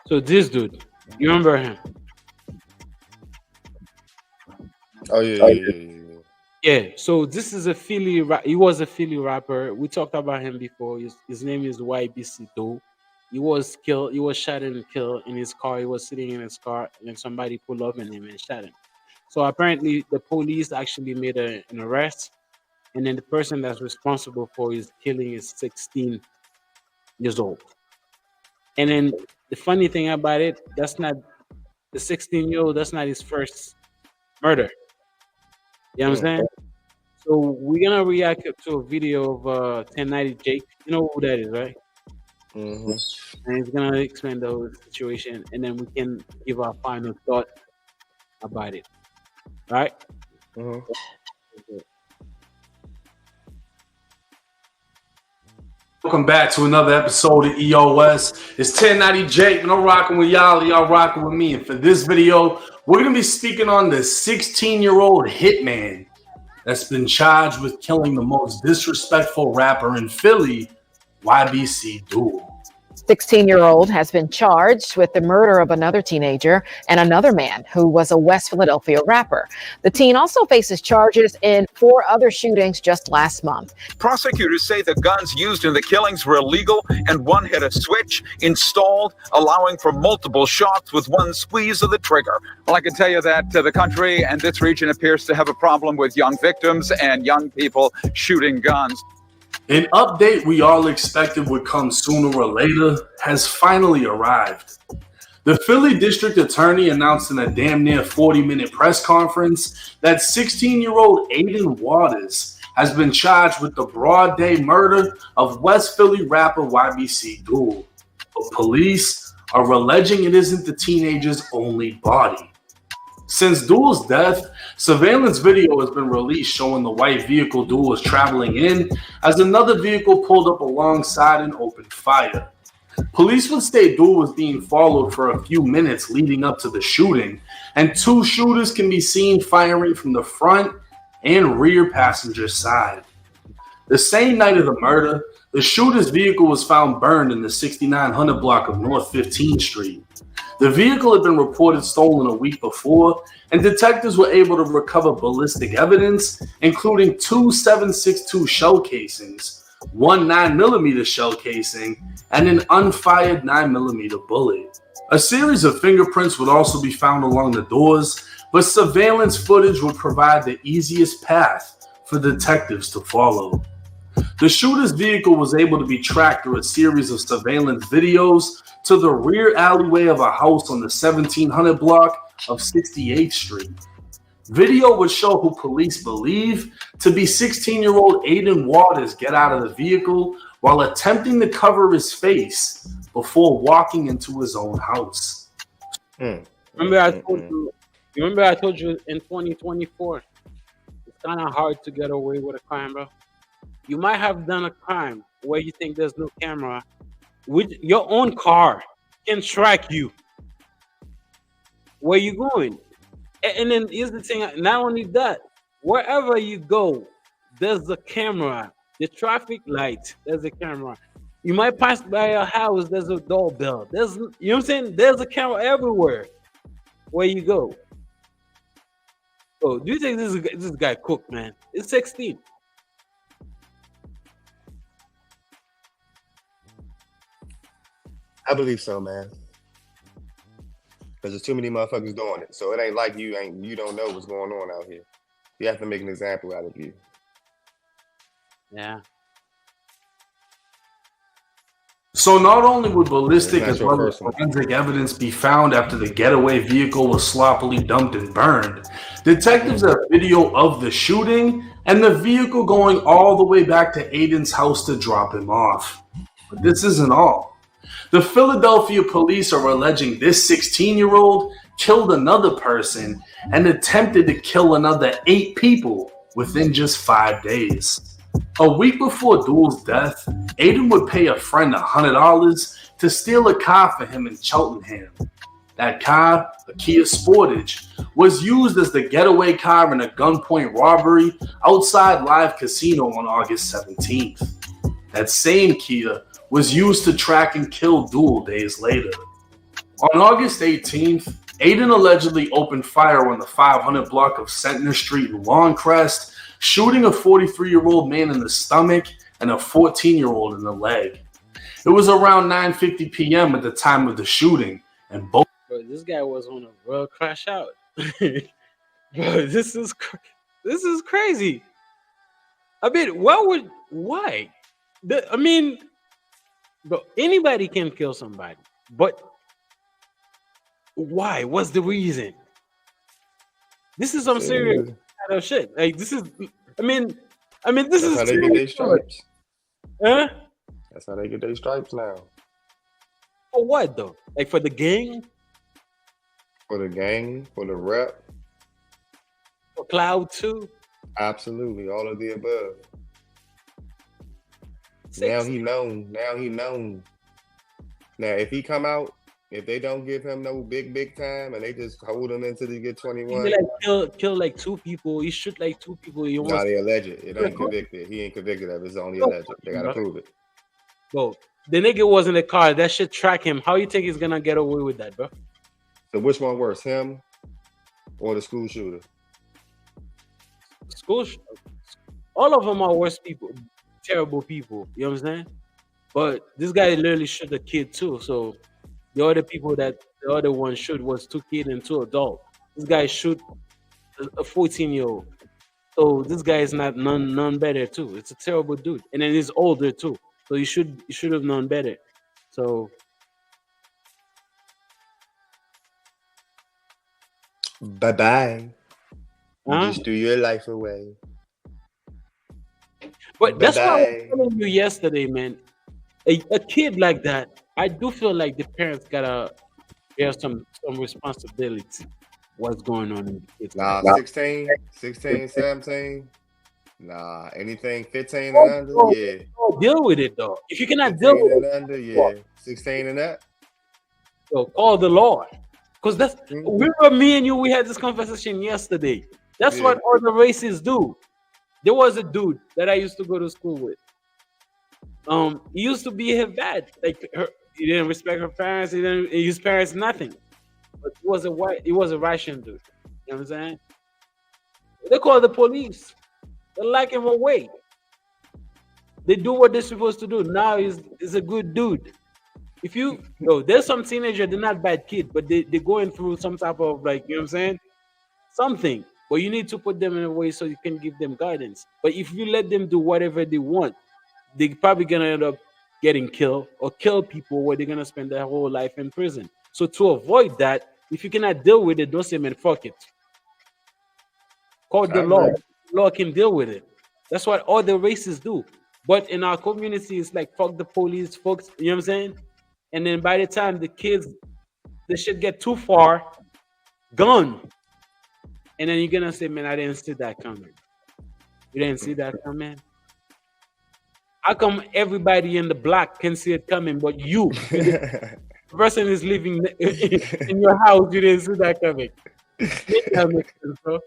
So this dude, you remember him? Oh yeah. Yeah. So this is a Philly. He was a Philly rapper. We talked about him before. His name is YBC. Though he was killed. He was shot and killed in his car. He was sitting in his car, and then somebody pulled up on him and shot him. So apparently, the police actually made an arrest, and then the person that's responsible for his killing is 16 years old. And then the funny thing about it, that's not the 16-year-old. That's not his first murder. You know what I'm saying? So we're gonna react to a video of 1090 Jake. You know who that is, right? Mm-hmm. And he's gonna explain the whole situation, and then we can give our final thought about it. All right? Mm-hmm. Welcome back to another episode of EOS. It's 1090 Jake, and I'm rocking with y'all. Y'all rocking with me. And for this video, we're gonna be speaking on the 16-year-old hitman that's been charged with killing the most disrespectful rapper in Philly, YBC Duel. 16-year-old has been charged with the murder of another teenager and another man who was a West Philadelphia rapper. The teen also faces charges in 4 other shootings just last month. Prosecutors say the guns used in the killings were illegal and one had a switch installed, allowing for multiple shots with one squeeze of the trigger. Well, I can tell you that the country and this region appears to have a problem with young victims and young people shooting guns. An update we all expected would come sooner or later has finally arrived. The Philly district attorney announced in a damn near 40-minute press conference that 16-year-old Aiden Waters has been charged with the broad day murder of West Philly rapper YBC Duel. But police are alleging it isn't the teenager's only body. Since Duel's death, surveillance video has been released showing the white vehicle Duel was traveling in as another vehicle pulled up alongside and opened fire. Police would state Duel was being followed for a few minutes leading up to the shooting, and 2 shooters can be seen firing from the front and rear passenger side. The same night of the murder, the shooter's vehicle was found burned in the 6900 block of North 15th Street. The vehicle had been reported stolen a week before, and detectives were able to recover ballistic evidence, including 2 .762 shell casings, 1 9mm shell casing, and an unfired 9mm bullet. A series of fingerprints would also be found along the doors, but surveillance footage would provide the easiest path for detectives to follow. The shooter's vehicle was able to be tracked through a series of surveillance videos to the rear alleyway of a house on the 1700 block of 68th Street. Video would show who police believe to be 16-year-old Aiden Waters get out of the vehicle while attempting to cover his face before walking into his own house. Remember I told you in 2024, it's kind of hard to get away with a crime, bro. You might have done a crime where you think there's no camera. With your own car can track you. Where you going? And then here's the thing, not only that, wherever you go, there's a camera. The traffic light, there's a camera. You might pass by a house, there's a doorbell. You know what I'm saying? There's a camera everywhere where you go. So do you think this guy cooked, man? It's 16. I believe so, man. Because there's too many motherfuckers doing it. So it ain't like you don't know what's going on out here. You have to make an example out of you. Yeah. So not only would ballistic as well as forensic evidence be found after the getaway vehicle was sloppily dumped and burned, detectives have video of the shooting and the vehicle going all the way back to Aiden's house to drop him off. But this isn't all. The Philadelphia police are alleging this 16-year-old killed another person and attempted to kill another 8 people within just 5 days. A week before Duel's death, Aiden would pay a friend $100 to steal a car for him in Cheltenham. That car, a Kia Sportage, was used as the getaway car in a gunpoint robbery outside Live Casino on August 17th. That same Kia was used to track and kill Duel days later. On August 18th, Aiden allegedly opened fire on the 500 block of Centner Street in Longcrest, shooting a 43-year-old man in the stomach and a 14-year-old in the leg. It was around 9:50 p.m. at the time of the shooting, and both. Bro, this guy was on a real crash out. Bro, this is crazy. I mean, why? I mean, bro, anybody can kill somebody, but why? What's the reason? This is some serious kind of shit. Like this is, I mean, this That's is how they get their stripes. Huh? That's how they get their stripes now. For what though? Like for the gang? For the gang, for the rep. For cloud too? Absolutely, all of the above. Now he known. Now if he come out, if they don't give him no big time and they just hold him until he get 21. He like kill like 2 people. He shoot like 2 people. He almost they alleged. It ain't convicted. He ain't convicted of it. It's only alleged. They gotta prove it. Bro, the nigga was in the car. That shit track him. How you think he's gonna get away with that, bro? So which one worse, him or the school shooter? All of them are worse people, terrible people. You know what I'm saying? But this guy literally shot a kid too. So the other people that the other one shoot was 2 kids and 2 adults. This guy shoot a 14-year-old. So this guy is not none better too. It's a terrible dude, and then he's older too. So you should have known better. So bye. huh? Just threw your life away. But that's what I Bye-bye. was telling you yesterday, man. A kid like that, I do feel like the parents gotta bear some responsibility. What's going on in the kids' Nah, life. 16, 17. Nah, anything 15 and under, yeah. Don't deal with it though. If you cannot 15 deal with and it, under, yeah. 16 and up. so call the Lord. Because that's remember me and you, we had this conversation yesterday. That's what all the races do. There was a dude that I used to go to school with. He used to be her bad. Like he didn't respect her parents, his parents nothing. But he was a Russian dude. You know what I'm saying? They call the police. They like him away. They do what they're supposed to do. Now he's a good dude. If there's some teenager, they're not bad kid, but they're going through some type of like, you know what I'm saying? Something. But you need to put them in a way so you can give them guidance. But if you let them do whatever they want, they're probably gonna end up getting killed or kill people where they're gonna spend their whole life in prison. So to avoid that, if you cannot deal with it, don't say, man, fuck it. Call the law. Law can deal with it. That's what all the races do. But in our community, it's like fuck the police, folks. You know what I'm saying? And then by the time the kids, they should get too far, gone. And then you're gonna say, man, I didn't see that coming. You didn't see that coming? How come everybody in the block can see it coming, but you, the person is living in your house, you didn't see that coming? Make that make sense, bro.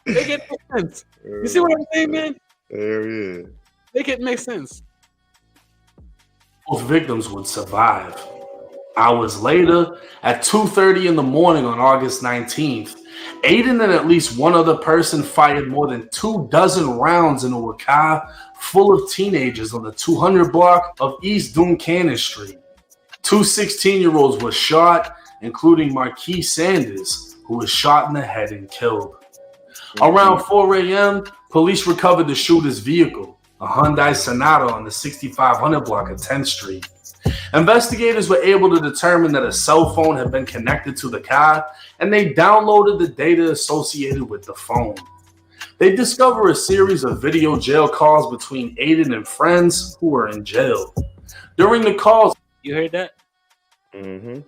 Make it make sense. You see what I'm saying, man? Hell yeah. Make it make sense. Both victims would survive. Hours later, at 2:30 in the morning on August 19th, Aiden and at least one other person fired more than 24 rounds into a car full of teenagers on the 200 block of East Duncannon Street. 2 16-year-olds were shot, including Marquis Sanders, who was shot in the head and killed. Around 4 a.m., police recovered the shooter's vehicle, a Hyundai Sonata on the 6500 block of 10th Street. Investigators were able to determine that a cell phone had been connected to the car, and they downloaded the data associated with the phone. They discover a series of video jail calls between Aiden and friends who were in jail. During the calls, You heard that? Mm-hmm.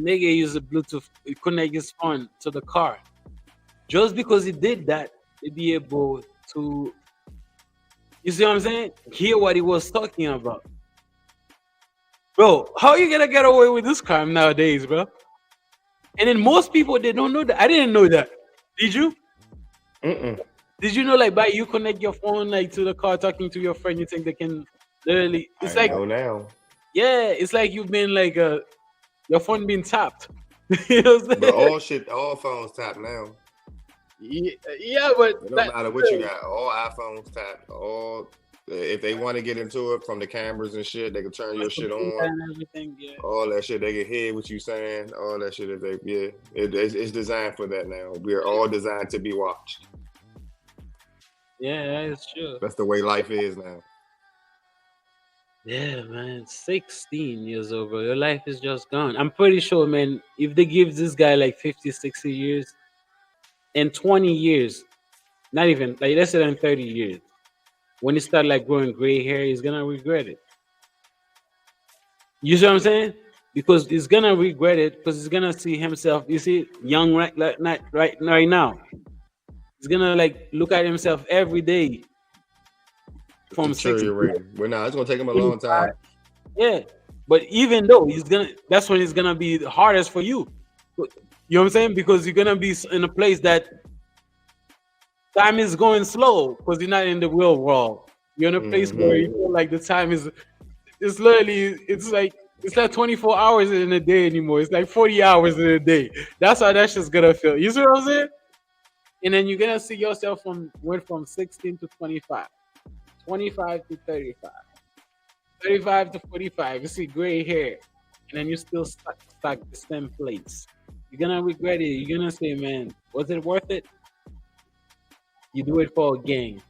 Nigga used a Bluetooth, he connect his phone to the car. Just because he did that, he'd be able to, you see what I'm saying? Hear what he was talking about. Bro, how you gonna get away with this crime nowadays, bro? And then most people, they don't know that. I didn't know that. Did you? Did you know, like, by you connect your phone like to the car, talking to your friend, you think they can literally? It's I like, know now. yeah, it's like you've been like Your phone being tapped. You know what I'm But saying? all phones tap now. Yeah, but It don't matter what you got. All iPhones tap. All if they want to get into it from the cameras and shit, they can turn your social shit media on. and everything. Yeah, All that shit, they can hear what you saying. All that shit, it's designed for that now. We're all designed to be watched. yeah, that is true. That's the way life is now. Yeah, man, 16 years old, bro. Your life is just gone. I'm pretty sure, man, if they give this guy like 50, 60 years, in 20 years, not even, like, less than 30 years, when he start like growing gray hair, he's gonna regret it. You see what I'm saying? Because he's gonna regret it because he's gonna see himself, you see, young right now. He's gonna like look at himself every day from 6 Deteriorating. Well, nah, it's gonna take him a long 25. time. Yeah. But even though that's when it's gonna be the hardest for you. You know what I'm saying? Because you're gonna be in a place that time is going slow because you're not in the real world. You're in a place where you feel like the time is, it's literally, it's like 24 hours in a day anymore. It's like 40 hours in a day. That's how that shit's gonna feel. You see what I'm saying? And then you're gonna see yourself went from 16 to 25, 25 to 35. 35 to 45, you see gray hair, and then you still stuck the same place. You're gonna regret it. You're gonna say, man, was it worth it? You do it for a gang.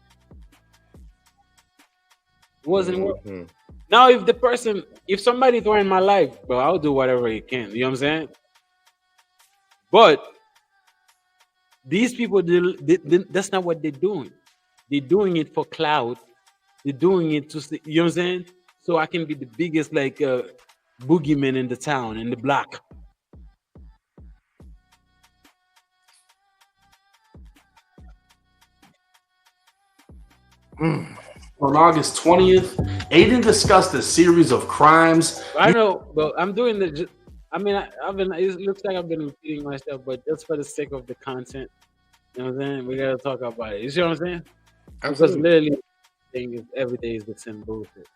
It wasn't worth it. Now, if somebody threatened my life, bro, I'll do whatever he can. You know what I'm saying? But these people, that's not what they're doing. They're doing it for clout. They're doing it to, you know what I'm saying? So I can be the biggest like boogeyman in the town, in the block. On August 20th, Aiden discussed a series of crimes. I know, but I'm doing the. I mean, I've been. It looks like I've been repeating myself, but just for the sake of the content, you know what I'm saying? We gotta talk about it. You see what I'm saying? Because literally, every day is the same bullshit.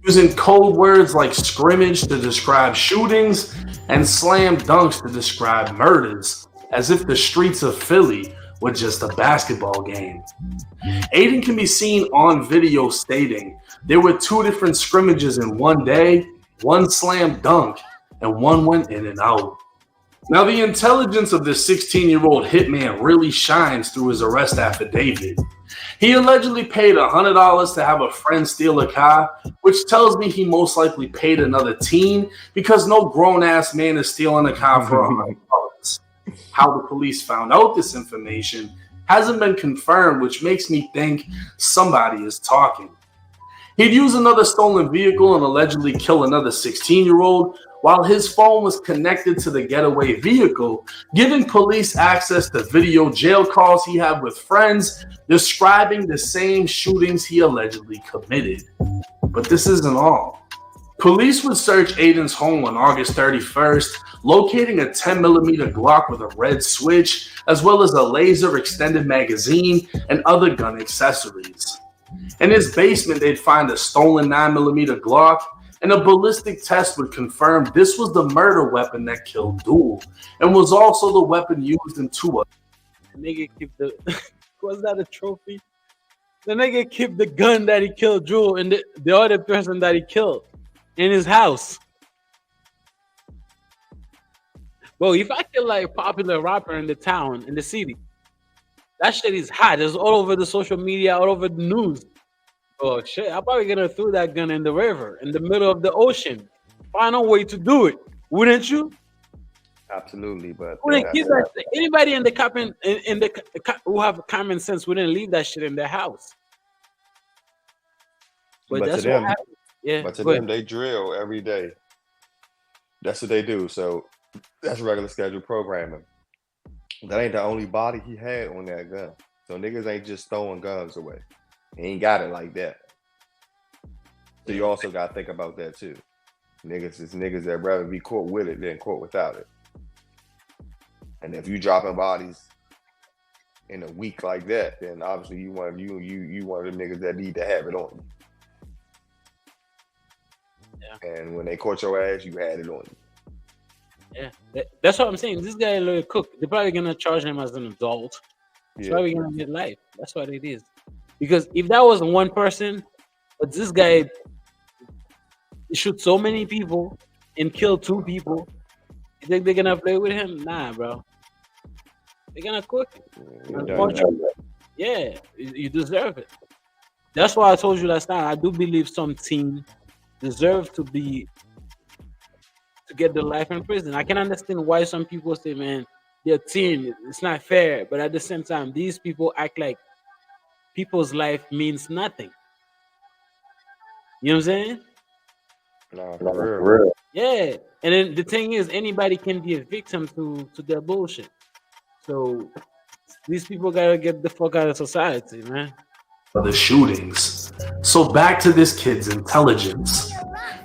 Using code words like scrimmage to describe shootings and slam dunks to describe murders, as if the streets of Philly were just a basketball game. Aiden can be seen on video stating there were 2 different scrimmages in one day, 1 slam dunk, and 1 went in and out. Now, the intelligence of this 16-year-old hitman really shines through his arrest affidavit. He allegedly paid $100 to have a friend steal a car, which tells me he most likely paid another teen because no grown-ass man is stealing a car for $100. How the police found out this information hasn't been confirmed, which makes me think somebody is talking. He'd use another stolen vehicle and allegedly kill another 16-year-old while his phone was connected to the getaway vehicle, giving police access to video jail calls he had with friends describing the same shootings he allegedly committed. But this isn't all. Police would search Aiden's home on August 31st, locating a 10mm Glock with a red switch, as well as a laser extended magazine and other gun accessories. In his basement, they'd find a stolen 9mm Glock, and a ballistic test would confirm this was the murder weapon that killed Duel, and was also the weapon used in 2 others. Nigga keep the was that a trophy? The nigga keep the gun that he killed Jewel and the other person that he killed in his house. Bro, if I kill like a popular rapper in the town, in the city, that shit is hot. It's all over the social media, all over the news. Oh shit, I'm probably gonna throw that gun in the river, in the middle of the ocean. Find a way to do it, wouldn't you? Absolutely, but Wouldn't keep that, anybody in the who have common sense wouldn't leave that shit in their house. But that's to them, what happens. Yeah, but to them, they drill every day. That's what they do. So that's regular scheduled programming. That ain't the only body he had on that gun. So niggas ain't just throwing guns away. He ain't got it like that. So you also got to think about that too. Niggas is niggas that rather be caught with it than caught without it. And if you dropping bodies in a week like that, then obviously you one of the niggas that need to have it on you. And when they caught your ass, you had it on you. Yeah, that's what I'm saying. This guy Lawyer Cook, they're probably gonna charge him as an adult. He's Yeah. probably gonna get life. That's what it is. Because if that was one person, but this guy shoot so many people and kill 2 people, you think they're gonna play with him? Nah, bro. They're gonna cook him. You done. Unfortunately, yeah, you deserve it. That's why I told you last time. I do believe some team deserve to get the life in prison. I can understand why some people say, man, their team, it's not fair. But at the same time, these people act like people's life means nothing. You know what I'm saying? Nah, for real. Yeah. And then the thing is, anybody can be a victim to their bullshit. So these people gotta get the fuck out of society, man. The shootings. So back to this kid's intelligence.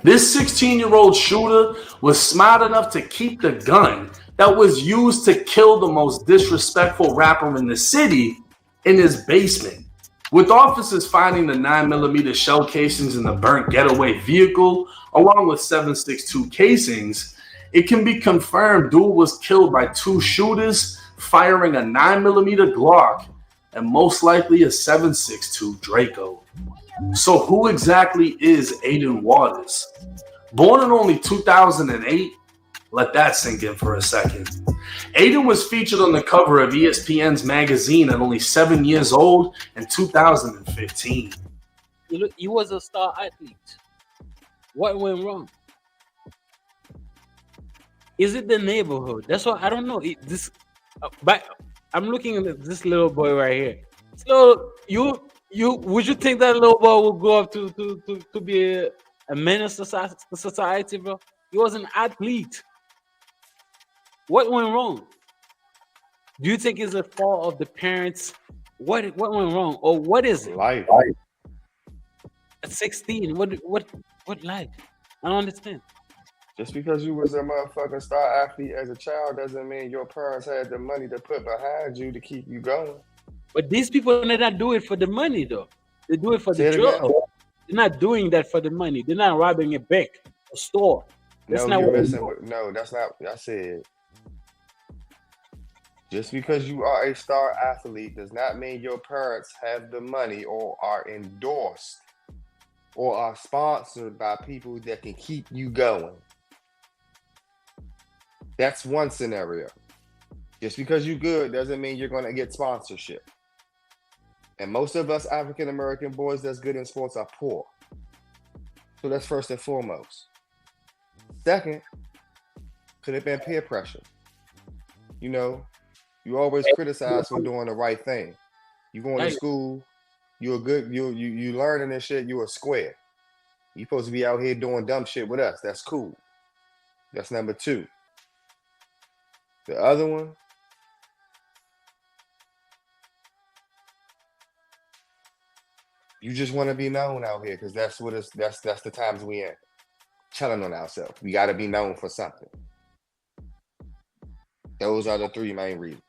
This 16-year-old shooter was smart enough to keep the gun that was used to kill the most disrespectful rapper in the city in his basement. With officers finding the 9mm shell casings in the burnt getaway vehicle, along with 7.62 casings, it can be confirmed dude was killed by 2 shooters firing a 9mm Glock and most likely a 7.62 Draco. So who exactly is Aiden Waters? Born in only 2008, let that sink in for a second. Aiden was featured on the cover of ESPN's magazine at only 7 years old in 2015. He was a star athlete. What went wrong? Is it the neighborhood? That's what I don't know. But I'm looking at this little boy right here. So you would you think that little boy will grow up to be a menace to society, bro? He was an athlete. What went wrong? Do you think it's the fault of the parents? What went wrong, or what is it? Life. At 16, what life? I don't understand. Just because you was a motherfucking star athlete as a child doesn't mean your parents had the money to put behind you to keep you going. But these people, they not do it for the money, though. They do it for Say the it job. again. They're not doing that for the money. They're not robbing a bank, a store. That's No, not you're what missing. No, that's not. I said. Just because you are a star athlete does not mean your parents have the money or are endorsed or are sponsored by people that can keep you going. That's one scenario. Just because you're good doesn't mean you're going to get sponsorship. And most of us African American boys that's good in sports are poor. So that's first and foremost. Second, could have been peer pressure. You know, you always criticize for doing the right thing. You going to school, you're good, you learning this shit, you're a square. You're supposed to be out here doing dumb shit with us. That's cool. That's number 2. The other one, you just want to be known out here because that's what it's that's the times we in. Telling on ourselves. We got to be known for something. Those are the 3 main reasons.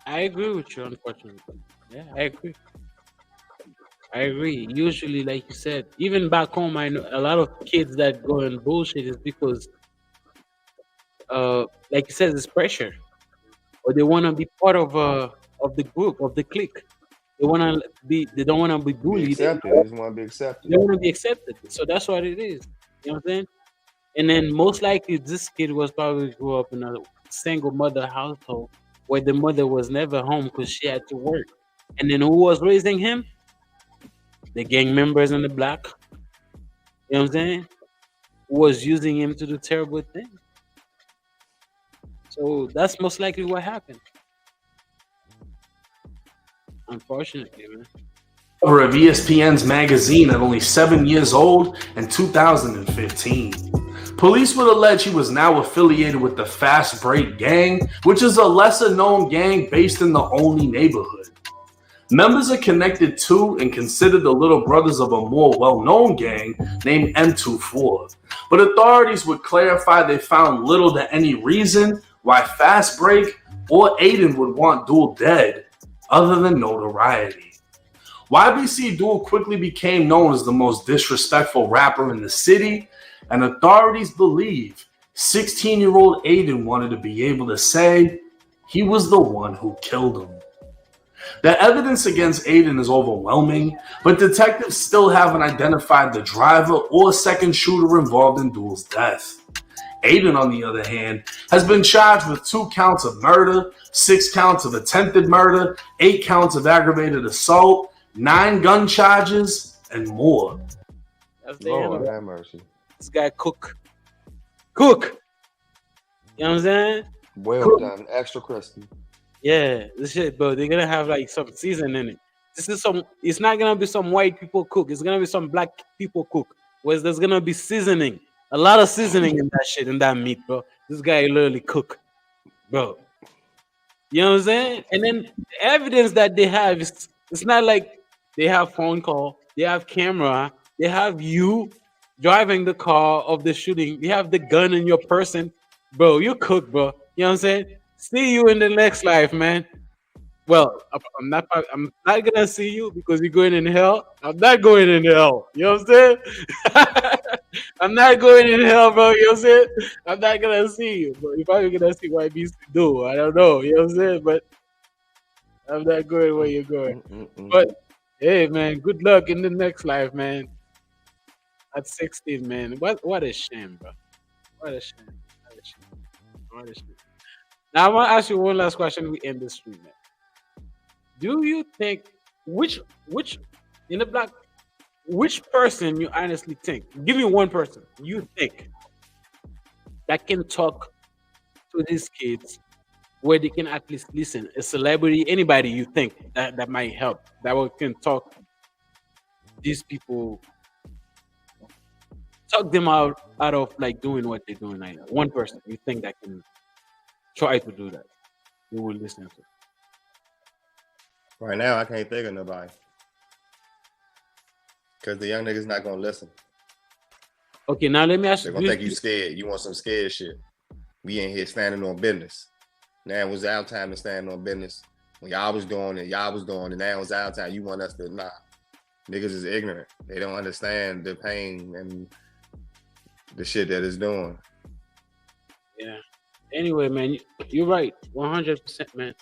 I agree with you, unfortunately. Yeah, I agree. I agree. Usually, like you said, even back home, I know a lot of kids that go in bullshit is because, like you said, it's pressure, or they want to be part of the group, of the clique. They want to be. They don't want to be Be bullied. accepted. They just want to be accepted. They want to be accepted. So that's what it is. You know what I'm saying? And then most likely, this kid was probably grew up in a single mother household where the mother was never home because she had to work. And then who was raising him? The gang members in the block. You know what I'm saying? Who was using him to do terrible things. So that's most likely what happened. Unfortunately, man. Cover of ESPN's magazine at only 7 years old in 2015. Police would allege he was now affiliated with the Fast Break gang, which is a lesser-known gang based in the Olney neighborhood. Members are connected to and considered the little brothers of a more well-known gang named M24. But authorities would clarify they found little to any reason why Fast Break or Aiden would want Duel dead other than notoriety. YBC Duel quickly became known as the most disrespectful rapper in the city, and authorities believe 16-year-old Aiden wanted to be able to say he was the one who killed him. The evidence against Aiden is overwhelming, but detectives still haven't identified the driver or second shooter involved in Duel's death. Aiden, on the other hand, has been charged with 2 counts of murder, 6 counts of attempted murder, 8 counts of aggravated assault, 9 gun charges, and more. That's the Lord end. have mercy. This guy cook. You know what I'm saying? Well done, extra crispy. Yeah, this shit, bro. They're gonna have like some season in it. It's not gonna be some white people cook. It's gonna be some black people cook. Whereas there's gonna be seasoning, a lot of seasoning in that shit, in that meat, bro. This guy literally cook, bro. You know what I'm saying? And then the evidence that they have is, it's not like they have phone call, they have camera, they have you driving the car of the shooting, they have the gun in your person, bro. You cook, bro. You know what I'm saying? See you in the next life, man. Well, I'm not gonna see you because you're going in hell. I'm not going in hell. You know what I'm saying? I'm not going in hell, bro. You know what I'm saying? I'm not gonna see you. But if I'm gonna see YBC do, I don't know. You know what I'm saying? But I'm not going where you're going. But hey, man, good luck in the next life, man. At 16, man. What a shame, bro. What a shame. What a shame. What a shame. Now I want to ask you one last question. We end this stream, man. Do you think which in the black which person you honestly think? Give me one person you think that can talk to these kids where they can at least listen. A celebrity, anybody you think that might help, can talk these people, talk them out of like doing what they're doing right now. One person you think that can try to do that. You will listen to. Right now, I can't think of nobody. Because the young niggas not gonna listen. Okay, now let me ask They're you. gonna think you scared. You want some scared shit. We ain't here standing on business. Now it was our time to stand on business. When y'all was doing it, and now it's our time. You want us to niggas is ignorant. They don't understand the pain and the shit that it's doing. Yeah. Anyway, man, you're right. 100%, man.